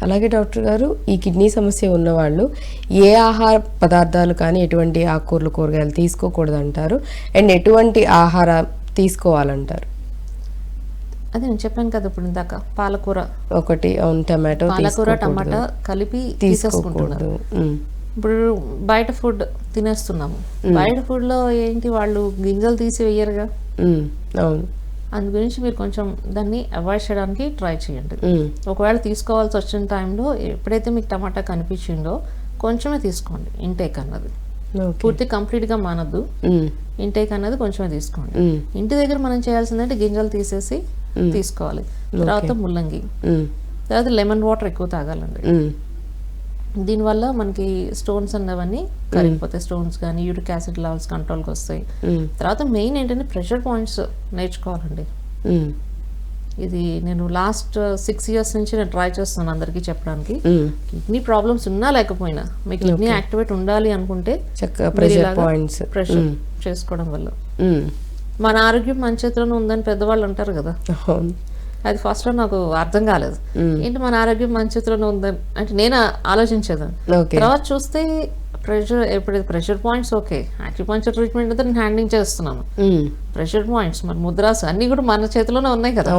అలాగే డాక్టర్ గారు, ఈ కిడ్నీ సమస్య ఉన్నవాళ్ళు ఏ ఆహార పదార్థాలు కానీ ఎటువంటి ఆకుకూరలు కూరగాయలు తీసుకోకూడదు అంటారు, అండ్ ఎటువంటి ఆహారం తీసుకోవాలంటారు? అదే నేను చెప్పాను కదా ఇప్పుడు ఇందాక, పాలకూర ఒకటి, టమాటో, పాలకూర టమాటా కలిపి తీసేసుకుంటున్నారు. ఇప్పుడు బయట ఫుడ్ తినేస్తున్నాము, బయట ఫుడ్ లో ఏంటి వాళ్ళు గింజలు తీసి వేయరుగా. అవును. అందు గురించి మీరు కొంచెం దాన్ని అవాయిడ్ చేయడానికి ట్రై చేయండి. ఒకవేళ తీసుకోవాల్సి వచ్చిన టైంలో ఎప్పుడైతే మీకు టమాటా కనిపించిందో కొంచెమే తీసుకోండి. ఇంటేక్ అన్నది పూర్తి కంప్లీట్గా మానద్దు, ఇంటేక్ అన్నది కొంచెమే తీసుకోండి. ఇంటి దగ్గర మనం చేయాల్సిందంటే గింజలు తీసేసి తీసుకోవాలి. తర్వాత ముల్లంగి, తర్వాత లెమన్ వాటర్ ఎక్కువ తాగాలండి. దీనివల్ల మనకి స్టోన్స్ అన్నవన్నీ కరిగిపోతాయి. స్టోన్స్ కానీ యూరిక్ యాసిడ్ లెవెల్స్ కంట్రోల్కి వస్తాయి. తర్వాత మెయిన్ ఏంటంటే ప్రెషర్ పాయింట్స్ నేర్చుకోవాలండి. ఇది నేను లాస్ట్ 6 years నుంచి నేను ట్రై చేస్తున్నాను అందరికీ చెప్పడానికి. కిడ్నీ ప్రాబ్లమ్స్ ఉన్నా లేకపోయినా మీ కిడ్నీ యాక్టివేట్ ఉండాలి అనుకుంటే ప్రెషర్ చేసుకోవడం వల్ల మన ఆరోగ్యం మన చేతిలోనే ఉందని పెద్దవాళ్ళు అంటారు కదా. అది ఫస్ట్ లో నాకు అర్థం కాలేదు, ఏంటి మన ఆరోగ్యం మన చేతిలోనే ఉందని అంటే నేను ఆలోచించేదాన్ని. తర్వాత చూస్తే ఎప్పుడైతే pressure points okay, acupuncture treatment అయితే నేను హ్యాండింగ్ చేస్తున్నాను. ప్రెషర్ పాయింట్స్ మరి ముద్రాస్ అన్ని కూడా మన చేతిలోనే ఉన్నాయి కదా,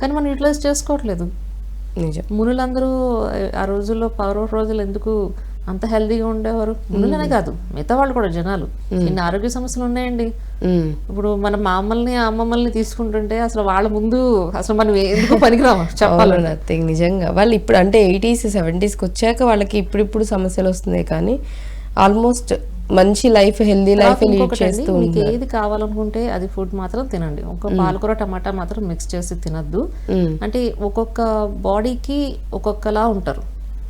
కానీ మనం యూటిలైజ్ చేసుకోవట్లేదు. మునులందరూ ఆ రోజుల్లో పౌరవ రోజులు ఎందుకు అంత హెల్దీగా ఉండేవారు? మునులనే కాదు మిగతా వాళ్ళు కూడా జనాలు ఇన్ని ఆరోగ్య సమస్యలు ఉన్నాయండి. ఇప్పుడు మన మామల్ని అమ్మమ్మల్ని తీసుకుంటుంటే అసలు వాళ్ళ ముందు అసలు మనం ఎందుకు పనికిరాము చెప్పాలి. నిజంగా వాళ్ళు ఇప్పుడు అంటే 80s 70s వచ్చాక వాళ్ళకి ఇప్పుడు సమస్యలు వస్తున్నాయి, కానీ ఆల్మోస్ట్ మంచి లైఫ్, హెల్దీ లైఫ్ లీడ్ చేస్తూ. మీకు ఏది కావాలనుకుంటే అది ఫుడ్ మాత్రం తినండి. ఒక పాలకూర టమాటా మాత్రం మిక్స్ చేసి తినద్దు. అంటే ఒక్కొక్క బాడీకి ఒక్కొక్కలా ఉంటారు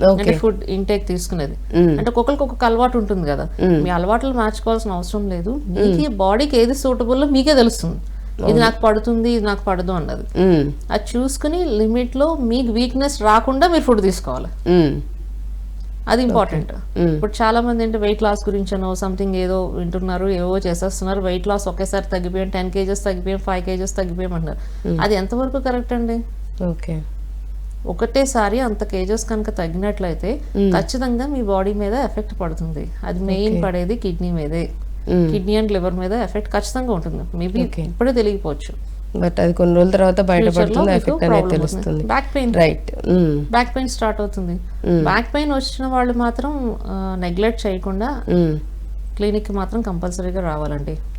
అంటే ఫుడ్ ఇంటేక్ తీసుకునేది. అంటే ఒక్కొక్కరికి ఒక్కొక్క అలవాటు ఉంటుంది కదా, మీ అలవాట్లు మార్చుకోవాల్సిన అవసరం లేదు. మీకు బాడీకి ఏది సూటబుల్ మీకే తెలుస్తుంది, ఇది నాకు పడుతుంది ఇది నాకు పడదు అన్నది. అది చూసుకుని లిమిట్ లో మీకు వీక్నెస్ రాకుండా మీరు ఫుడ్ తీసుకోవాలి, అది ఇంపార్టెంట్. ఇప్పుడు చాలా మంది అంటే వెయిట్ లాస్ గురించి అనో సంథింగ్ ఏదో వింటున్నారు, ఏవో చేసేస్తున్నారు. వెయిట్ లాస్ ఒకేసారి తగ్గిపోయాం, 10 kgs తగ్గిపోయాం, 5 kgs తగ్గిపోయాం అంటారు. అది ఎంతవరకు కరెక్ట్ అండి? ఒకటేసారి అంత కేజెస్ కనుక తగ్గినట్లయితే ఖచ్చితంగా మీ బాడీ మీద ఎఫెక్ట్ పడుతుంది. అది మెయిన్ పడేది కిడ్నీ మీదే, కిడ్నీ అండ్ లివర్ మీద ఎఫెక్ట్ ఖచ్చితంగా ఉంటుంది. మేబీ ఇప్పుడే తెలియకపోవచ్చు, బట్ అది కొన్ని రోజుల తర్వాత బయటపడుతుంది, ఎఫెక్ట్ అనేది తెలుస్తుంది. Back pain, right, back pain start అవుతుంది. బ్యాక్ పెయిన్ వచ్చిన వాళ్ళు మాత్రం నెగ్లెక్ట్ చేయకుండా క్లినిక్ మాత్రం కంపల్సరీగా రావాలండి.